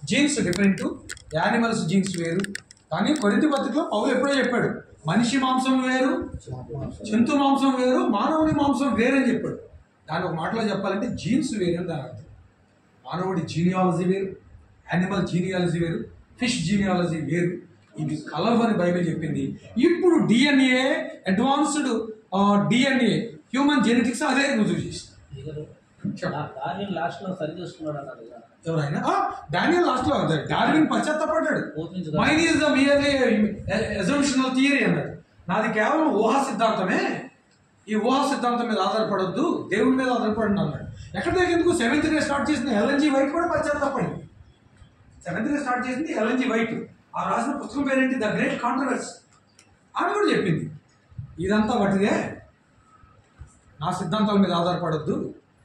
Jeans different, animals jeans వేరు. కానీ కొరింథీ పత్రికలో పౌలు ఎప్పుడో చెప్పాడు, మనిషి మాంసం వేరు, జంతు మాంసం వేరు, మానవుని మాంసం వేరని చెప్పాడు. దాని ఒక మాటలో చెప్పాలంటే జీన్స్ వేరు అని దాని అర్థం. మానవుడి జీనియాలజీ వేరు, యానిమల్ జీనియాలజీ వేరు, ఫిష్ జీనియాలజీ వేరు. ఇది కలవని బైబిల్ చెప్పింది. ఇప్పుడు DNA, advanced DNA, human genetics అదే రుజువు చేసింది. ఎవరైనా డానియల్ లాస్ట్ లో డార్విన్ పశ్చాత్తపడ్డాడు. Mine is the merely assumptional theory అన్నాడు. నాది కేవలం ఊహా సిద్ధాంతమే, ఈ ఊహా సిద్ధాంతం మీద ఆధారపడొద్దు, దేవుడి మీద ఆధారపడండి అన్నాడు. ఎక్కడ ఎందుకు 7th డే స్టార్ట్ చేసిన ఎల్ఎన్జీ వైట్ కూడా పశ్చాత్తపడింది. 7th డే స్టార్ట్ చేసింది ఎల్ఎన్జీ వైట్. ఆ రాసిన పుస్తకం పేరేంటి, ద గ్రేట్ కాంట్రవర్సీ. ఆమె కూడా చెప్పింది ఇదంతా వాటిదే, నా సిద్ధాంతాల మీద ఆధారపడొద్దు,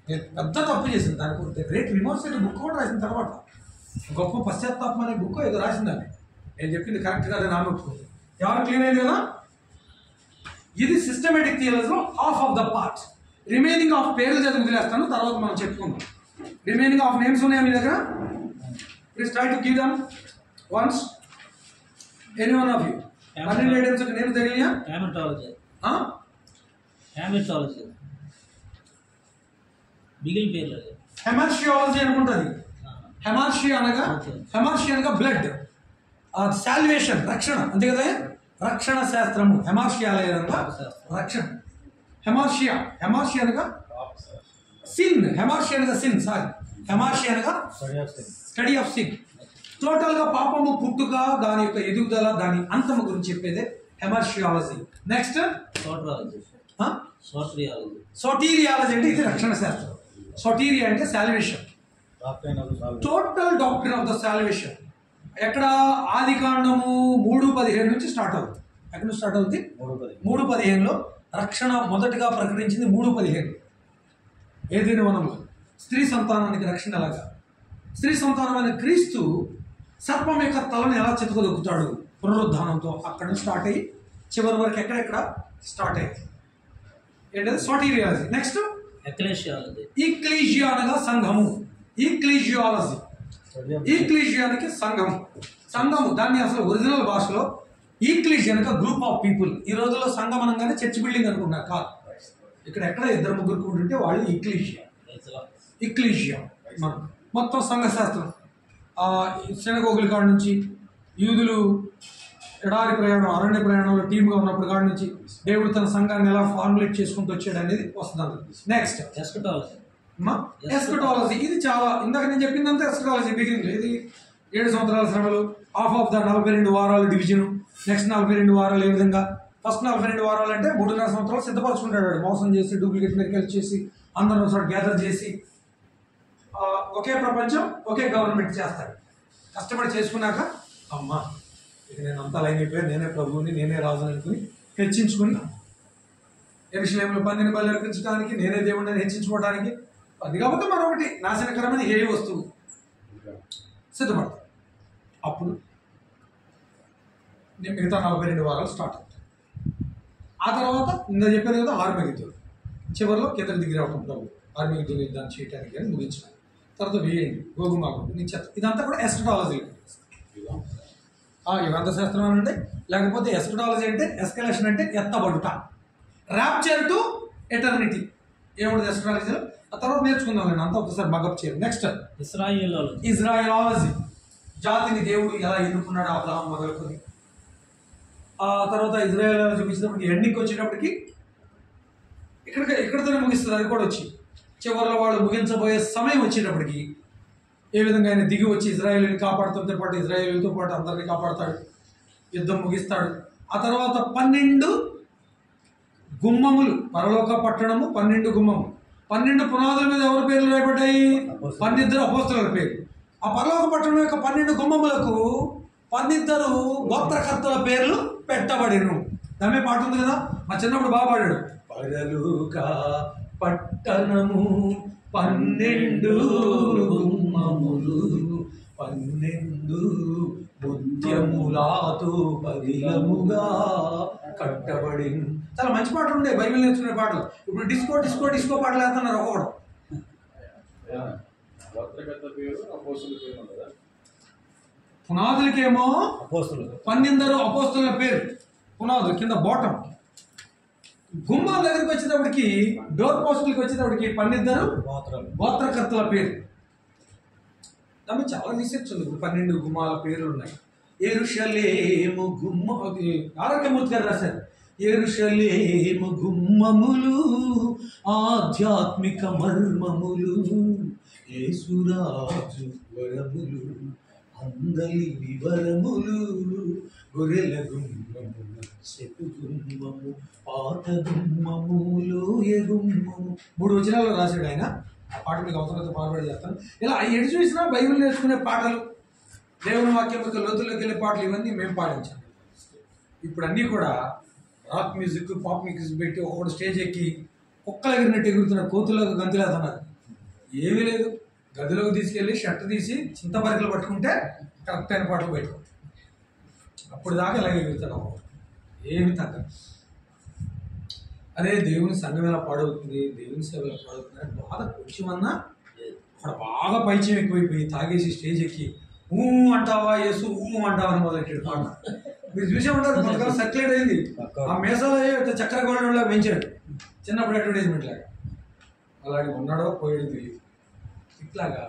నేను పెద్ద తప్పు చేసింది. దానికి గ్రేట్ రిమోర్స్ అనే బుక్ కూడా రాసిన తర్వాత గొప్ప పశ్చాత్తాపం అనే బుక్ ఏదో రాసిందని. నేను చెప్పింది కరెక్ట్ కాదని ఆమె ఒప్పుకుంది. ఎవరు క్లీన్ అయింది కదా. ఇది సిస్టమేటిక్ థియాలజీలో half of the part. Remaining of పేర్లు చదివి వదిలేస్తాను, తర్వాత మనం చెప్పుకుందాం. రిమైనింగ్ ఆఫ్ నేమ్స్ ఉన్నాయా మీ దగ్గర? Please try to give them ones, any one of you. 12 items names తెలియా? మిగిలిన పేర్లు హెమార్షియాలజీ అనుకుంటుంది. హెమార్షి అనగా బ్లడ్, సాల్వేషన్, రక్షణ, అంతే కదా. రక్షణ శాస్త్రము హెమార్షియాలజీ అనగా రక్షణ. హెమార్షియా అనగా సిన్, హెమార్షి అనగా స్టడీ ఆఫ్ సిన్. టోటల్ గా పాపము పుట్టుక, దాని యొక్క ఎదుగుదల, దాని అంతము గురించి చెప్పేదే హెమార్షియాలజీ. నెక్స్ట్ సోటీరియాలజీ అంటే ఇది రక్షణ శాస్త్రం. సోటీరియా అంటే salvation, total doctrine of the salvation. ఎక్కడ? ఆది కాండము 3:15 నుంచి స్టార్ట్ అవుతుంది. ఎక్కడ నుంచి స్టార్ట్ అవుతుంది? 3:15లో రక్షణ మొదటగా ప్రకటించింది. 3:15 ఏదైనా వనంలో స్త్రీ సంతానానికి రక్షణ ఎలాగా, స్త్రీ సంతానమైన క్రీస్తు సర్పం యొక్క తలను ఎలా చితకదొక్కుతాడు పునరుద్ధానంతో, అక్కడ నుంచి స్టార్ట్ అయ్యి చివరి వరకు ఎక్కడెక్కడ స్టార్ట్ అయ్యింది. ఏంటది? సోటీరియాలజీ. నెక్స్ట్ ఈక్లీజియా అనగా సంఘము. ఈక్లీజియానికి సంఘము. దాన్ని అసలు ఒరిజినల్ భాషలో ఈక్లీజియా అనగా గ్రూప్ ఆఫ్ పీపుల్. ఈ రోజుల్లో సంఘం అనగానే చర్చ్ బిల్డింగ్ అనుకున్నారు, కాదు. ఇక్కడ ఎక్కడ 2-3 ఉంటుంటే వాళ్ళు ఈక్లీజియా మొత్తం సంఘ శాస్త్రం. సినగోగుల కాడ నుంచి, యూదులు ఎడారి ప్రయాణం, అరణ్య ప్రయాణంలో టీమ్గా ఉన్నప్పుడు కాడ నుంచి దేవుడు తన సంఘాన్ని ఎలా ఫార్ములేట్ చేసుకుంటూ వచ్చాడు అనేది వస్తుంది. Next eschatology. ఇది చాలా, ఇందాక నేను చెప్పిందంతా ఎస్కటాలజీ బిగినింగ్. ఇది 7 సంవత్సరాల శ్రమలు, హాఫ్ ఆఫ్ ద 42 వారాలు డివిజన్. నెక్స్ట్ 42 వారాలు ఏ విధంగా? ఫస్ట్ 42 వారాలు అంటే 3.5 సంవత్సరాలు సిద్ధపరచుకుంటాడు, మోసం చేసి, డూప్లికేట్ మెడికల్ చేసి, అందరూ ఒకసారి గ్యాదర్ చేసి, ఒకే ప్రపంచం, ఒకే గవర్నమెంట్ చేస్తాడు. కష్టపడి చేసుకున్నాక అమ్మా ఇక నేను అంతా లైన్ అయిపోయాను, నేనే ప్రభువుని, నేనే రాజుని అనుకుని హెచ్చించుకుని, యెరూషలేములో పందిని బలి అర్పించడానికి, నేనే దేవుడిని హెచ్చించుకోవడానికి, అది కాకపోతే మరొకటి నాశనకరమైన ఏ వస్తువు సిద్ధపడతాడు. అప్పుడు నేను మిగతా 42 వారాలు స్టార్ట్ అవుతాయి. ఆ తర్వాత ఇందా చెప్పాను కదా, ఆర్మగిద్దులు. చివరిలో కిందకి దిగి రావడం ప్రభు ఆర్మగిద్దులు యుద్ధాన్ని చేయడానికి అని ముగించాను. తర్వాత వేయండి గోగుమాకు నిశ్చేత. ఇదంతా కూడా ఎస్కటాలజీ. యుగంత శాస్త్రం అని అంటే, లేకపోతే ఎస్కటాలజీ అంటే ఎస్కలేషన్ అంటే ఎత్తబడుట, ర్యాప్చర్ టు ఎటర్నిటీ. ఏముంటుంది ఎస్కటాలజీలో? ఆ తర్వాత నేర్చుకుందాం. నేను అంతా ఒకసారి మగప్ చేయను. నెక్స్ట్ ఇజ్రాయలాలజీ. జాతిని దేవుడు ఎలా ఎన్నుకున్నాడు అబ్రహాం మొదలుకొని. ఆ తర్వాత ఇజ్రాయల్ చూపించినప్పటికి ఎండింగ్కి వచ్చేటప్పటికి ఇక్కడితోనే ముగిస్తుంది. అది కూడా వచ్చి చివరిలో వాళ్ళు ముగించబోయే సమయం వచ్చేటప్పటికి ఏ విధంగా ఆయన దిగి వచ్చి ఇజ్రాయేలుని కాపాడుతుంతో పాటు ఇజ్రాయేలుతో పాటు అందరినీ కాపాడుతాడు, యుద్ధం ముగిస్తాడు. ఆ తర్వాత 12 గుమ్మములు, పరలోక పట్టణము 12 గుమ్మములు. 12 పునాదుల మీద ఎవరి పేర్లు రాయబడ్డాయి? 12 అపోస్తలుల పేరు. ఆ పరలోక పట్టణం యొక్క 12 గుమ్మములకు 12 గోత్రకర్తల పేర్లు పెట్టబడిను. దాని పాట ఉంది కదా, మా చిన్నప్పుడు బాగా పాడాడు. పరలోక పట్టణము 12 గుమ్మములు, 12 ముత్యములాతో పదిలముగా కట్టబడి. చాలా మంచి పాటలు ఉండే బైబిల్ నేర్చుకునే పాటలు. ఇప్పుడు డిస్కో పాటలు వేస్తున్నారు ఒక్కొక్కడు. పునాదులకేమో 12 అపోస్తలుల పేరు, పునాదులు కింద బాటం. గుమ్మాల దగ్గరికి వచ్చేటప్పటికి, డోర్ పోస్టులకి వచ్చేటప్పటికి 12 గోత్రకర్తల పేరు. దాన్ని చాలా రీసెర్చ్ ఉంది. 12 గుమ్మాల పేర్లు ఉన్నాయి. యెరూషలేము గుమ్మ, ఆరోగ్యమూర్తి గారు రాశారు. యెరూషలేము గుమ్మములు ఆధ్యాత్మిక మర్మములు, యేసురాజు వరములు అందలి వివరములు, గొర్రెల గుమ్మము చెట్టు గుమ్మము పాత గుమ్మములో గుమ్మము. 3 వచనాల్లో రాశాడు ఆయన. ఆ పాట మీకు అవసరంతో పాల్పడి చేస్తాను. ఇలా ఎటు చూసినా బైబిల్ నేర్చుకునే పాటలు, దేవుని వాక్యం యొక్క లోతుల్లోకి వెళ్ళే పాటలు, ఇవన్నీ మేము పాటించాం. ఇప్పుడు అన్నీ కూడా రాక్ మ్యూజిక్, పాప్ మ్యూజిక్ పెట్టి ఒకటి స్టేజ్ ఎక్కి కుక్కలు ఎగిరినట్టు ఎగురుతున్నారు, కోతులకు గంతులేస్తున్నారు. ఏమీ లేదు, గదిలోకి తీసుకెళ్ళి షర్ట్ తీసి చింతపరికలు పట్టుకుంటే కరెక్ట్ అయిన పాటలు పెట్టుకుంటాం. అప్పుడు దాకా ఇలాగే ఎగురుతాడు. ఏమి తగ్గ. అదే దేవుని సంఘం ఎలా పాడవుతుంది, దేవుని సేవ ఎలా పాడవుతుంది అని బాధ కొంచెమన్నా అక్కడ బాగా పైచయం ఎక్కువైపోయి తాగేసి స్టేజ్ ఎక్కి ఊ అంటావా యేసు ఊ అంటావా అని మొదలెట్టాడు పాట. మీరు చూసే ఉంటారు, కొంతకాలం సర్క్యులేట్ అయింది. ఆ మేసాలో చక్కెర గోడలో పెంచాడు చిన్నప్పుడు అడ్వర్టైజ్మెంట్ లాగా. అలాగే ఉన్నాడో పోయాడో తెలియదు. ఇట్లాగా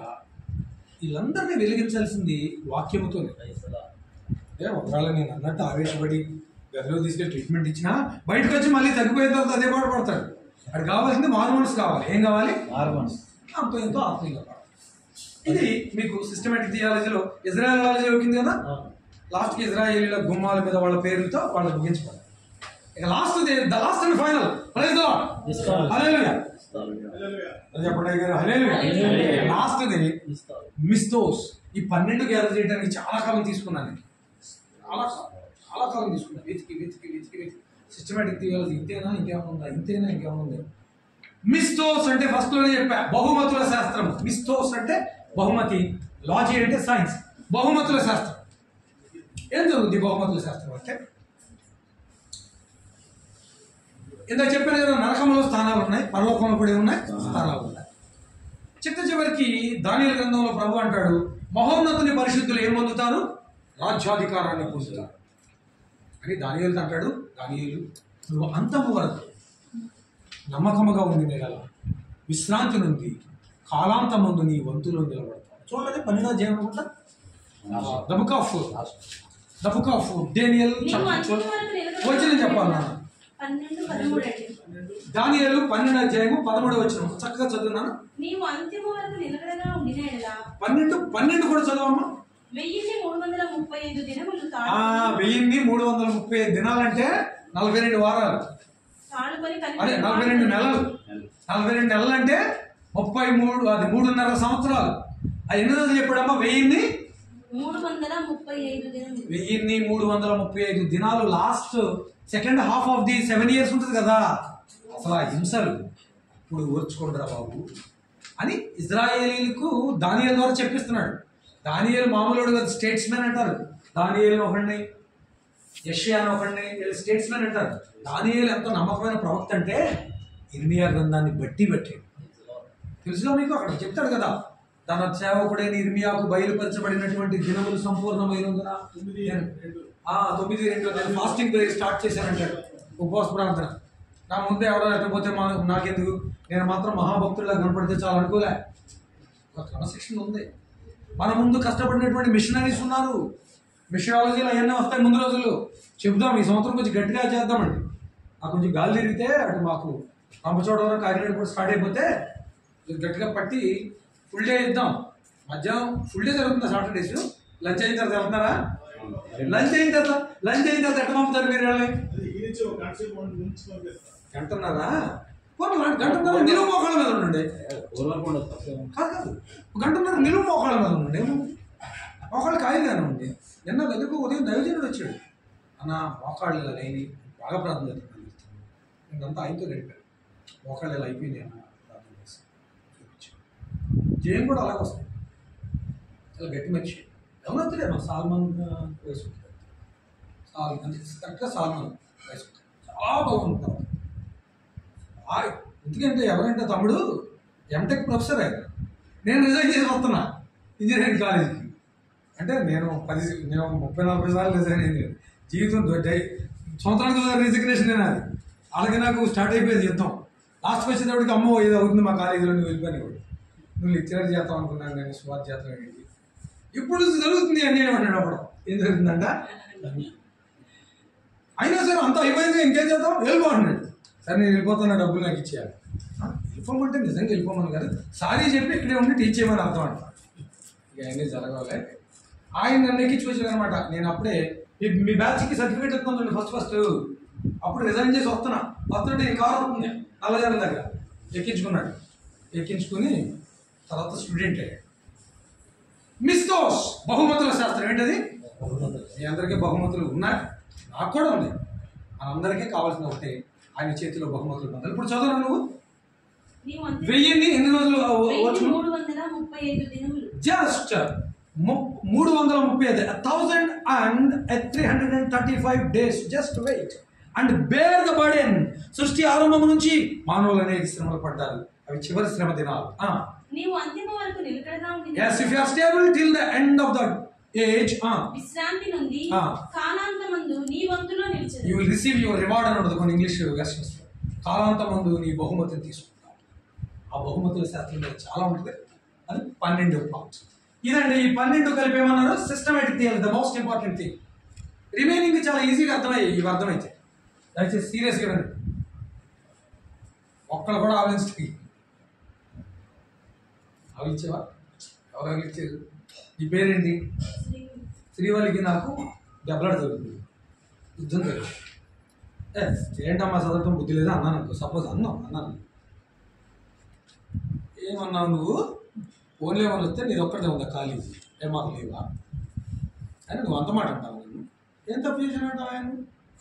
వీళ్ళందరినీ వెలిగించాల్సింది వాక్యముతోనే. ఒకవేళ నేను అన్నట్టు ఆవేశపడి గదిలో తీసుకెళ్ళి ట్రీట్మెంట్ ఇచ్చినా బయటకు వచ్చి మళ్ళీ తగ్గిపోయిన తర్వాత అదే పాట పడతాడు. అది కావాల్సింది మారు మనసు కావాలి. ఏం కావాలి? మారు మనసు. అంతో ఎంతో ఆత్మీయంగా పాడాలి. ఇది మీకు సిస్టమేటిక్ థియాలజీలో ఇజ్రాయెలాలజీ వచ్చింది కదా. లాస్ట్కి ఇజ్రాయేలీల గుమ్మాల మీద వాళ్ళ పేర్లతో వాళ్ళు ముగించుకోవాలి. ఇక last and final praise the Lord. Hallelujah. చెప్పండి హల్లెలూయా. లాస్ట్ది మిస్తోస్. ఈ 12 గ్యాదర్ చేయడానికి చాలా కాలం తీసుకున్నాను. చాలా కాలం తీసుకున్నాను. వెతికి సిస్టమేటిక్ థియాలజీ ఇంతేనా ఇంకేముందా. మిస్తోస్ అంటే ఫస్ట్ లోనే చెప్పా, బహుమతుల శాస్త్రం. మిస్తోస్ అంటే బహుమతి, లాజీ అంటే సైన్స్. బహుమతుల శాస్త్రం ఏం జరుగుతుంది? బహుమతుల శాస్త్రం అంటే ఇందాక చెప్పాను కదా, నరకంలో స్థానాలు ఉన్నాయి, పరలోకంలో కూడా ఉన్నాయి స్థానాలు ఉన్నాయి. చివరికి దానియేలు గ్రంథంలో ప్రభు అంటాడు, మహోన్నతుని పరిశుద్ధులు ఏం పొందుతారు? రాజ్యాధికారాన్ని పొందుతారు అని దానియేలు అంటాడు. దానియేలు, నువ్వు అంతము వరకు నమ్మకముగా ఉంది నెల విశ్రాంతి నుండి కాలాంతం ముందు నీ వంతులో నిలబడతావు. చూడండి 12వ అధ్యాయం అనుకుంటా. ద బుక్ ఆఫ్ డేనియల్ వచనం చెప్పాలి. దానియేలు 12వ అధ్యాయము 13వ వచనం చక్కగా చదువున్నాను. 12 కూడా చదవమ్మా. 1335 దినములు. 1335 దినాలంటే 42 వారాలు. అదే 42 నెలలు. 42 నెలలు అంటే 33, అది 3.5 సంవత్సరాలు. అది ఎన్ని రోజులు చెప్పాడమ్మా? 1335 దినాలు. Last second half of the 7 years ఉంటుంది కదా. అసలు ఆ హింసలు ఇప్పుడు ఓర్చుకుంటారా బాబు అని ఇజ్రాయేలీలకు దానియేలు ద్వారా చెప్పిస్తున్నాడు. దానియేలు మామూలుడు కదా, స్టేట్స్మెన్ అంటారు. దానియేలు ఒకడిని, యెషయా ఒకడిని, స్టేట్స్మెన్ అంటారు. దానియేలు ఎంత నమ్మకమైన ప్రవక్త అంటే ఇర్మియా గ్రంథాన్ని బట్టి తెలుసుగా మీకు. అక్కడ చెప్తాడు కదా, తన సేవకుడైన ఇర్మియాకు బయలుపరచబడినటువంటి దినములు సంపూర్ణమైనందున 9:2 నేను ఫాస్టింగ్ ప్రేయర్ స్టార్ట్ చేశానంటాడు. ఉపవాస ప్రార్థన. నా ముందే ఎవరో లేకపోతే నాకెందుకు, నేను మాత్రం మహాభక్తుల్లా కనపడితే చాలా అనుకోలే. ఒక క్రమశిక్షణ ఉంది. మన ముందు కష్టపడినటువంటి మిషనరీస్ ఉన్నారు. మిషనాలజీలో అవన్నీ వస్తాయి ముందు రోజుల్లో. చెప్దాం, ఈ సంవత్సరం కొంచెం గట్టిగా చేద్దామండి. కొంచెం గాలి తిరిగితే అటు మాకు రంపచోడవరం కాకినాడ కూడా స్టార్ట్ అయిపోతే గట్టిగా పట్టి ఫుల్ డే ఇద్దాం. మధ్యాహ్నం ఫుల్ డే జరుగుతుంది సాటర్డేస్. లంచ్ అయిన తర్వాత వెళ్తున్నారా? లంచ్ అయిన తర్వాత ఎట్లా పంపుతారు మీరు? గంటన్నారా? గంటన్నర నిలువు మోకాళ్ళ మీద ఉండండి. కాదు, గంటన్నర నిలువు మోకాళ్ళ మీద ఉండండి. మోకాళ్ళు ఖాళీగానే ఉంది. నిన్న దగ్గరకు ఉదయం దైవజనుడు వచ్చాడు. అన్న మోకాళ్ళు ఇలా లేని బాగా ప్రార్థన చేస్తున్నాను. నేనంతా ఆయనతో గడిపాను. మోకాళ్ళు ఇలా అయిపోయింది అన్న ప్రార్థన చేసి చూపించాను. జయం కూడా అలాగే వస్తాయి. చాలా గట్టి మనిషి. ఎవరైతే మా సాల్మన్ వేసుకుంటారు. కరెక్ట్గా సాల్మన్ వేసుకుంటారు. చాలా బాగుంటారు. ఎందుకంటే ఎవరంటే తమ్ముడు ఎంటెక్ ప్రొఫెసర్ ఆయన. నేను రిజైన్ చేసి వస్తున్నా ఇంజనీరింగ్ కాలేజీకి. అంటే నేను 30-40 సార్లు రిజైన్ అయింది. జీవితం సంవత్సరానికి రిజిగ్నేషన్ అది. అలాగే నాకు స్టార్ట్ అయిపోయింది యుద్ధం. లాస్ట్కి వచ్చేటప్పటికి అమ్మో ఏదో అవుతుంది మా కాలేజీలో, నువ్వు వెళ్ళిపోయినాడు, నువ్వు లెక్చరర్ చేస్తావు అనుకున్నాను కానీ స్వార్థ చేస్తావు ఏంటి, ఇప్పుడు జరుగుతుంది అని ఏమన్నాడు. అప్పుడు ఏం జరుగుతుందంట, అయినా సరే అంత అయిపోయింది ఇంకేం చేద్దాం వెళ్ళిపోతున్నాడు. సరే నేను వెళ్ళిపోతున్నా, డబ్బులు నాకు ఇచ్చేయాలి. వెళ్ళిపోమంటే నిజంగా వెళ్ళిపోమని కాదు, సారీ చెప్పి ఇక్కడే ఉండి టీచ్ చేయమని అర్థం అంట. ఇక అన్నీ జరగాలి. ఆయన నన్ను ఎక్కించుకొచ్చాడు అనమాట. నేను అప్పుడే మీ బ్యాచ్కి సర్టిఫికేట్ ఇస్తాను ఫస్ట్ అప్పుడు రిజైన్ చేసి వస్తుంటే ఈ కారు ఉంటుంది నల్లజాల దగ్గర ఎక్కించుకున్నాడు. ఎక్కించుకుని తర్వాత స్టూడెంట్ అయ్యాడు. మిస్తోస్ బహుమతుల శాస్త్రం ఏంటది? మీ అందరికీ బహుమతులు ఉన్నాయి, నాకు కూడా ఉంది. మనందరికీ కావాల్సిన ఒకటి ఆయన చేతిలో బహుమతులు ఉన్నాయి. ఇప్పుడు చదువు నువ్వు 1000ని ఎన్ని రోజులు వచ్చు? 335 1335 days. Just wait and bear the burden. సృష్టి ఆరంభం నుంచి మానవులు అనేక శ్రమలు పడ్డారు. అవి చివరి శ్రమ దినాలు. నీవు అంతిమ వరకు నిలకడగా ఉండి yes, if you are stable till the end of the age, విశ్రాంతి నుండి కాలాంతమందు నీ వంతులో నిలిచెదవు. you will receive your reward అని ఉంటుంది కొన్ని ఇంగ్లీష్ వెర్షన్స్ లో. కాలాంతమందు నీ బహుమతిని తీసుకుంటావు. ఆ బహుమతుల శాస్త్రం మీద చాలా ఉంటుంది. అది 12 పార్ట్స్. ఇదండి ఈ 12 కలిపి ఏమన్నారు? Systematic theory, the most important thing. Remaining చాలా ఈజీగా అర్థమయ్యాయి. ఇవి అర్థమైతే దయచేసి సీరియస్గా రండి. ఒక్కళ్ళు కూడా ఆలోచించి ఆలోచించేవా? ఎవరు ఆలోచించారు? ఈ పేరేంటి? శ్రీవల్లికి నాకు దెబ్బలాట జరుగుతుంది, యుద్ధం జరుగుతుంది. ఏంటమ్మా చదవటం బుద్ధి లేదా అన్నాను అనుకో. సపోజ్ అన్నాను ఏమన్నావు నువ్వు? ఓన్లీ వాళ్ళు వస్తే నీది ఒక్కటే ఉందా కాలేజీ, మాకు లేవా అని నువ్వు అంత మాట అంటావు. నేను ఏం తప్పు చేశానంటావు ఆయన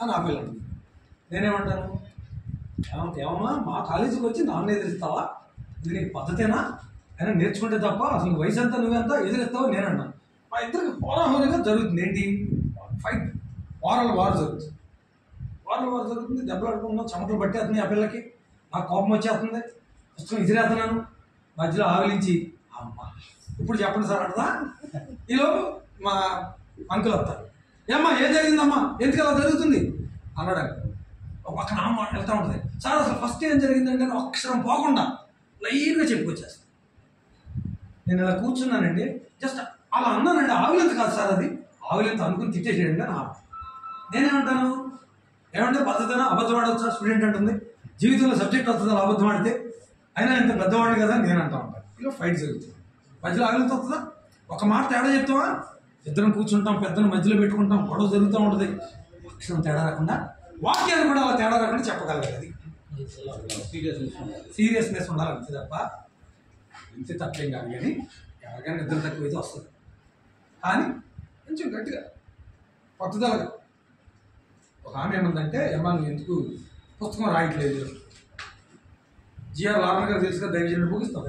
అని ఆపేయాలి అంటుంది. నేనేమంటాను? ఏమమ్మా మా కాలేజీకి వచ్చి నాన్న ఎదిరిస్తావా? ఇది నీకు పద్ధతేనా? అయినా నేర్చుకుంటే తప్ప అసలు వయసు అంతా నువ్వెంత ఎదిరిస్తావో నేనన్నాను. మా ఇద్దరికి హోరాహోరీగా జరుగుతుంది. ఏంటి? ఫైట్, వార్ జరుగుతుంది. వార్ జరుగుతుంది. దెబ్బలు ఆడుకుంటున్నాం, చెమటలు పట్టేస్తున్నాయి. ఆ పిల్లకి నాకు కోపం వచ్చేస్తుంది, పుస్తకం ఇసిరేస్తున్నాను. మధ్యలో ఆవలించి అమ్మా ఇప్పుడు చెప్పండి సార్ అంటదా. ఈలోపు మా అంకుల్ వస్తారు. ఏమ్మా ఏం జరిగిందమ్మా, ఎందుకు అలా జరుగుతుంది అన్నాడు. ఒక పక్కన అమ్మ వెళ్తూ ఉంటుంది. సార్ అసలు ఫస్ట్ ఏం జరిగిందంటే అక్షరం పోకుండా లైట్గా చెప్పుకొచ్చేస్తాను. నేను ఇలా కూర్చున్నానండి, జస్ట్ అలా అన్నానండి. ఆవిలంత కాదు సార్, అది ఆవిలంత అనుకుని తిట్టేసేయండి అని. నేనేమంటాను? ఏమంటే పద్ధతినా అబద్ధం ఆడవచ్చా స్టూడెంట్ అంటుంది. జీవితంలో సబ్జెక్ట్ వస్తుందా అబద్ధం ఆడితే? అయినా ఇంత పెద్దవాడు కదా నేను అంటా ఉంటాను. ఇలా ఫైట్ జరుగుతుంది. మధ్యలో ఆవిలంత వస్తుందా? ఒక మాట తేడా చెప్తావా? ఇద్దరం కూర్చుంటాం, పెద్దను మధ్యలో పెట్టుకుంటాం, గొడవ జరుగుతూ ఉంటుంది. అక్షరం తేడా రాకుండా, వాక్యాన్ని కూడా అలా తేడా రాకుండా చెప్పగలగాలి. అది సీరియస్నెస్ ఉండాలి అంతే తప్ప ఇంతే తప్పేం కాదు. కానీ ఎవరికైనా నిద్ర తక్కువైతే వస్తుంది. కానీ కొంచెం గట్టిగా పట్టుదలగా. ఒక ఆమె ఏమందంటే, ఏమన్నా నువ్వు ఎందుకు పుస్తకం రాయట్లేదు? జిఆర్ లావణ్ గారు తెలుసుగా, దైవజనుడు ముగిస్తాం.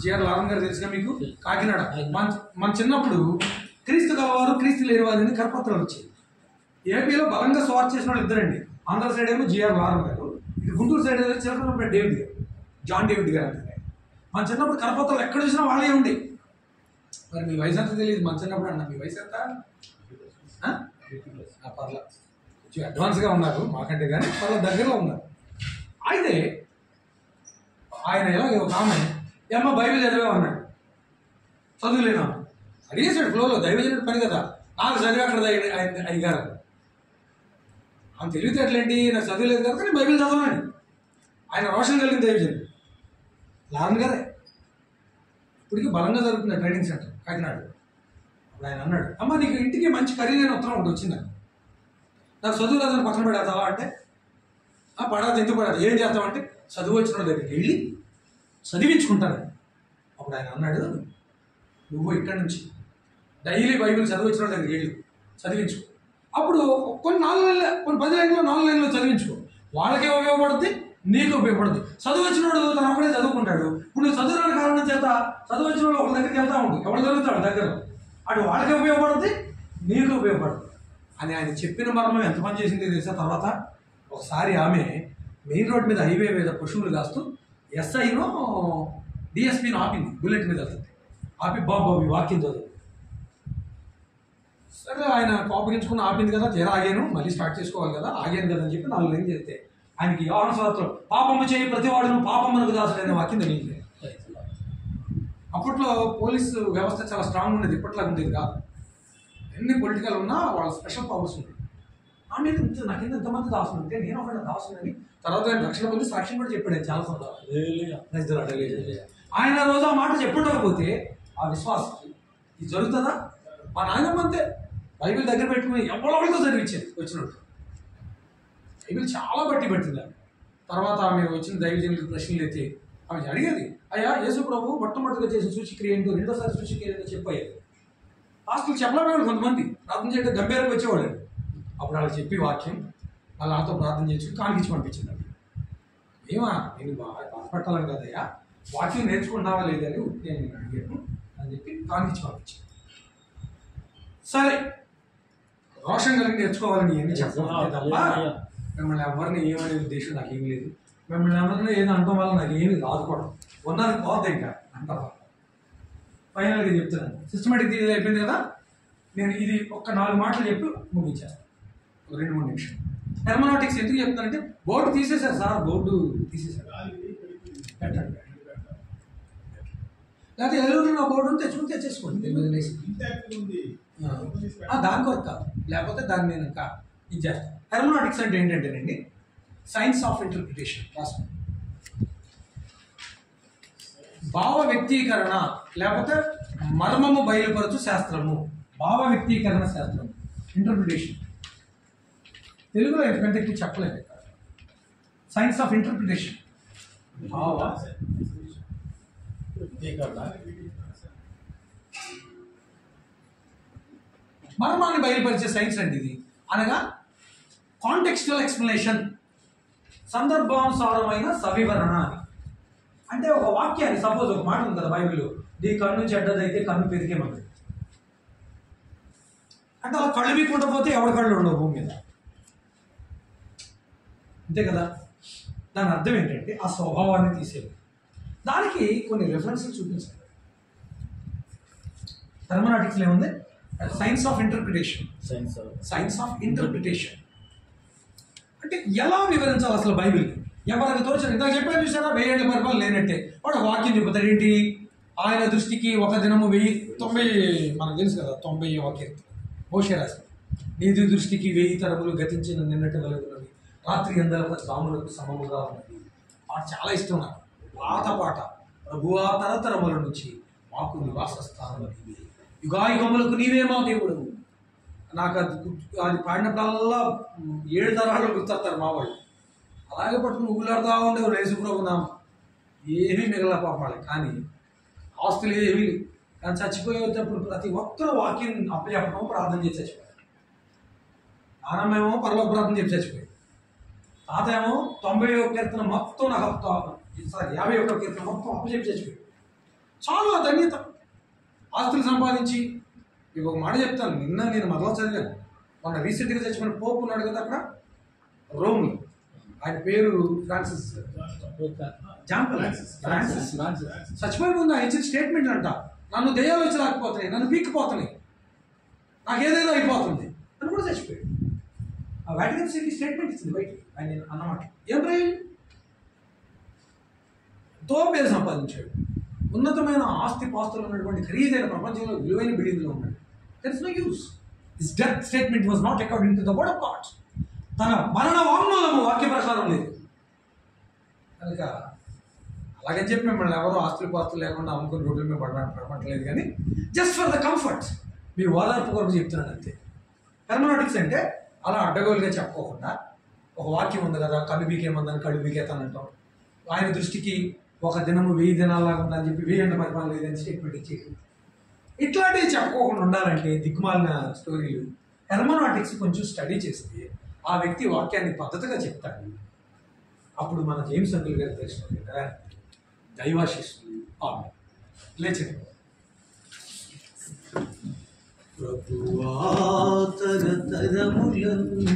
జిఆర్ లావణ్ గారు తెలుసుగా మీకు? కాకినాడ. మన చిన్నప్పుడు క్రీస్తు గలవారు క్రీస్తు లేని వారిని కరపత్రాలు వచ్చాయి. ఏపీలో బలంగా స్వార్ చేసిన వాళ్ళు ఇద్దరండి. ఆంధ్ర సైడ్ ఏమో జిఆర్ లావణ్ గారు, ఇటు గుంటూరు సైడ్ చిలకలపేట డేవిడ్ గారు, జాన్ డేవిడ్ గారు అంటే. మన చిన్నప్పుడు కరపత్రాలు ఎక్కడ చూసినా వాళ్ళే ఉండి. మరి మీ వయసు అంతా తెలియదు. మన చిన్నప్పుడు అన్న మీ వయసు ఎంత? పర్లా కొంచెం అడ్వాన్స్గా ఉన్నారు మాకంటే, కానీ పర్లా దగ్గరలో ఉన్నారు. అయితే ఆయన ఎలా ఒక ఆమె ఏమో బైబిల్ చదివే అన్నాడు. చదువులేనా అడిగేసాడు ఫ్లోలో. దైవజనుడు పని కదా, నాకు చదివి అక్కడ అయ్యారు. ఆమె తెలివితేటలేంటి, నాకు చదివలేదు కదా కానీ బైబిల్ చదవనండి. ఆయన రోషన్ కలిగిన దైవజనుడు లావణ్ గారే. ఇప్పటికీ బలంగా జరుగుతుంది ట్రైనింగ్ సెంటర్ కాకినాడ. అప్పుడు ఆయన అన్నాడు, అమ్మ నీకు ఇంటికి మంచి ఖరీదైన ఉత్తరం ఒకటి వచ్చిందని, నాకు చదువు రాదని పక్కన పడేస్తావా అంటే, పడాదు. ఎందుకు పడాదు? ఏం చేస్తామంటే చదువు వచ్చిన దగ్గరికి వెళ్ళి చదివించుకుంటాను. అప్పుడు ఆయన అన్నాడు, నువ్వు ఇక్కడి నుంచి డైలీ బైబిల్ చదువు వచ్చిన దగ్గరికి వెళ్ళి చదివించుకో. అప్పుడు కొన్ని 4 నెలలు, కొన్ని 10 లైన్లో 4 లైన్లో చదివించుకో. వాళ్ళకే ఉపయోగపడుతుంది, నీకు ఉపయోగపడుతుంది. చదువు వచ్చినోడు తన అప్పుడే చదువుకుంటాడు. ఇప్పుడు నువ్వు చదువు రాని కారణం చేత చదువు వచ్చిన వాళ్ళు ఒక దగ్గరికి వెళ్తా ఉంటుంది, ఎవరు చదువుతాడు దగ్గర. అటు వాళ్ళకే ఉపయోగపడుతుంది, నీకు ఉపయోగపడుతుంది అని ఆయన చెప్పిన మర్మం ఎంత పని చేసింది తెలిసా? తర్వాత ఒకసారి ఆమె మెయిన్ రోడ్ మీద హైవే మీద పశువులు కాస్తూ ఎస్ఐను డిఎస్పీని ఆపింది, బుల్లెట్ మీద వెళ్తుంది. ఆపి బాబు ఈ వాక్యం చదువు. సరే ఆయన కోపగించుకుని ఆపింది కదా, తీరా ఆగాను, మళ్ళీ స్టార్ట్ చేసుకోవాలి కదా, ఆగాను కదా అని చెప్పి 4 లైన్లు చెప్తే ఆయనకి యోహాను సువార్తలో పాపము చేయి ప్రతివాడును పాపమునకు దాసుడు అనే వాక్యం తెలియదు. అప్పట్లో పోలీసు వ్యవస్థ చాలా స్ట్రాంగ్ ఉండేది, ఇప్పట్లాగా ఉండేది కాదు. ఎన్ని పొలిటికల్ ఉన్నా వాళ్ళ స్పెషల్ పవర్స్ ఉండేది. నా మీద నాకు ఎంతమంది దాసులు ఉంటే నేను ఒక దాసుని తర్వాత ఆయన రక్షణ పొంది సాక్ష్యం కూడా చెప్పాడు చాలా సందర్భాలు. ఆయన రోజు ఆ మాట చెప్పుండకపోతే ఆ విశ్వాసకి ఇది జరుగుతుందా? మా నాయనమ్మ అంతే, బైబిల్ దగ్గర పెట్టుకుని ఎవరితో చదివించేది వచ్చినట్టు. బైబిల్ చాలా బట్టి పెట్టింది. తర్వాత ఆమె వచ్చిన దైవజనులకు ప్రశ్నలు అయితే ఆమె అడిగేది, అయ్యా యేసు ప్రభు మొట్టమొదటిగా చేసిన సూచిక్రియ ఏంటో, రెండోసారి సూచిక్రియ ఏంటో చెప్పారు. హాస్టల్ చెప్పలేవాళ్ళు కొంతమంది ప్రార్థన చేయడం గంభీరంగా వచ్చేవాళ్ళు. అప్పుడు వాళ్ళకి చెప్పి వాక్యం వాళ్ళు నాతో ప్రార్థన చేసి కానికిచ్చి పంపించింది. ఏమా నేను బాధపట్టాలని కదయ్యా, వాక్యం నేర్చుకుంటావా లేదని నేను అడిగాను అని చెప్పి కానికిచ్చి పంపించాను. సరే రోషం కలిగి నేర్చుకోవాలని ఏమి చెప్పాలి తప్ప మిమ్మల్ని ఎవరిని ఏమనే ఉద్దేశం నాకు ఏమి లేదు. మిమ్మల్ని ఎవరిని ఏదో అనడం వల్ల నాకు ఏమి రాదుకోవడం ఉన్నది పోతే ఇంకా అంటారు. ఫైనల్గా చెప్తున్నాను, సిస్టమేటిక్ థియరీ అయిపోయింది కదా. నేను ఇది ఒక 4 మాటలు చెప్పి ముగించాను, 2-3 నిమిషాలు. హెర్మనాటిక్స్ ఎందుకు చెప్తానంటే బోర్డు తీసేశారు సార్, బోర్డు తీసేశారు. పెట్టండి, లేకపోతే ఎల్లూరు నా బోర్డు తెచ్చుకుని తెచ్చేసుకోండి. దాని కొరకు కాదు, లేకపోతే దాన్ని నేను ఇంకా ఇది చేస్తాను. హెర్మనాటిక్స్ అంటే ఏంటంటేనండి, సైన్స్ ఆఫ్ ఇంటర్ప్రిటేషన్. రాసుకోండి. భావ వ్యక్తీకరణ లేకపోతే మర్మము బయలుపరచు శాస్త్రము, భావ వ్యక్తీకరణ శాస్త్రం, ఇంటర్ప్రిటేషన్. తెలుగులో ఎందుకంటే ఎక్కువ చెప్పలేదు. సైన్స్ ఆఫ్ ఇంటర్ప్రిటేషన్, భావ మర్మాన్ని బయలుపరిచే సైన్స్ అండి ఇది. అనగా కాంటెక్స్చువల్ ఎక్స్ప్లెనేషన్, సందర్భానుసారమైన సవివరణ. అంటే ఒక వాక్యాన్ని, సపోజ్ ఒక మాట ఉంది కదా బైబిల్లో, నీ కన్ను చెడ్డదైతే కన్ను పెరిగేమన్నది. అంటే అలా కళ్ళు వీక్కుంటూ పోతే ఎవరి కళ్ళు ఉండవు భూమి మీద, అంతే కదా. దాని అర్థం ఏంటంటే ఆ స్వభావాన్ని తీసేది. దానికి కొన్ని రెఫరెన్స్లు చూపించాలి. హెర్మనాటిక్స్లో ఏముంది? Science of interpretation. Science of interpretation అంటే ఎలా వివరించాలి అసలు బైబిల్? ఎవరికి తోచదు. ఇందాక చెప్పాను చూసారా, 1000 ఏళ్ల పరిపాలన లేనట్టే వాడు వాక్యం చెబుతాడు. ఏంటి? ఆయన దృష్టికి ఒక దినము 1090, మనకు తెలుసు కదా 90వ కీర్తన మోషే రాశాడు. నీతి దృష్టికి 1000 తరములు గతించిన నిన్నటి వలె రాత్రి అందరూ రాములకు సమముగా ఉన్నది. పాట చాలా ఇష్టం నాకు. పాట ప్రభువా తరతరముల నుంచి మాకు నివాస స్థానం అది, యుగాయుగములకు నీవే మా దేవుడు. నాకు అది పాడినప్పుడల్లా 7 తరాలు గుర్తొస్తారు మా వాళ్ళు. అలాగే పట్టుకుని ఊళ్ళాడుతూ ఉండేవారు యేసు ప్రభు నామం. ఏమీ మిగల పాపాలి, కానీ ఆస్తులు ఏమీ లేవు. కానీ చచ్చిపోయేటప్పుడు ప్రతి ఒక్కరు వాక్యం అప్పచెప్పడం, ప్రార్థన చేసి చచ్చిపోయారు. నానమ్మేమో పరలోక ప్రార్థన చెప్పి చచ్చిపోయారు. తాత ఏమో 90వ కీర్తన మొత్తం నాకు 51వ కీర్తన మొత్తం అప్పచెప్పి చచ్చిపోయాడు. చాలా ధన్యత. ఆస్తులు సంపాదించి ఇవి ఒక మాట చెప్తాను. నిన్న నేను మరలా చదివాను. మొన్న రీసెంట్గా చచ్చిపోయిన పోపు ఉన్నాడు కదా అక్కడ రోమ్లో, ఆయన పేరు ఫ్రాన్సిస్ చచ్చిపోయే ముందు ఆయన ఇచ్చిన స్టేట్మెంట్ అంట, నన్ను దెయ్యాలు వచ్చి రాకపోతున్నాయి, నన్ను పీక్కిపోతున్నాయి, నాకు ఏదేదో అయిపోతుంది అని కూడా చచ్చిపోయాడు. ఆ వాటికన్ సిటీ స్టేట్మెంట్ ఇచ్చింది బయటికి ఆయన అన్నమాట. ఏం ప్రయోజనం? ఎంతో పేరు సంపాదించాడు, ఉన్నతమైన ఆస్తి పాస్తులు ఉన్నటువంటి ఖరీదైన ప్రపంచంలో విలువైన బిల్డింగ్లో ఉన్నాడు. That is no use. His death statement was not according to the word of God. తన మరణ వాంగ్మూలము వాక్య ప్రకారం లేదు కనుక అలాగని చెప్పి మిమ్మల్ని ఎవరో ఆస్తులు పాస్తులు లేకుండా అమ్ముకుని రోడ్ల మీద పడమంటలేదు, కానీ జస్ట్ ఫర్ ద కంఫర్ట్ మీ ఓదార్పు కొరకు చెప్తున్నాను అంతే. హెర్మనాటిక్స్ అంటే అలా అడ్డగోలుగా చెప్పుకోకుండా ఒక వాక్యం ఉంది కదా, కళ్ళు బీకేమందని కళ్ళు బీకేతానంటాం. ఆయన దృష్టికి ఒక దినము 1000 దినాల్లాగా ఉందని చెప్పి 1000 ఏళ్ల పరిపాలన లేదని స్టేట్మెంట్ ఇచ్చేది. ఇట్లాంటివి చెప్పుకోకుండా ఉండాలంటే దిక్కుమాలిన స్టోరీలు. హెర్మనాటిక్స్ కొంచెం స్టడీ చేస్తే ఆ వ్యక్తి వాక్యాన్ని పద్ధతిగా చెప్తాడు. అప్పుడు మన జేమ్స్ అంకుల్ గారు తెలుసుకుంది కదా, దైవాశిస్తుంది. లేచండి. ప్రభువా తరతరములందు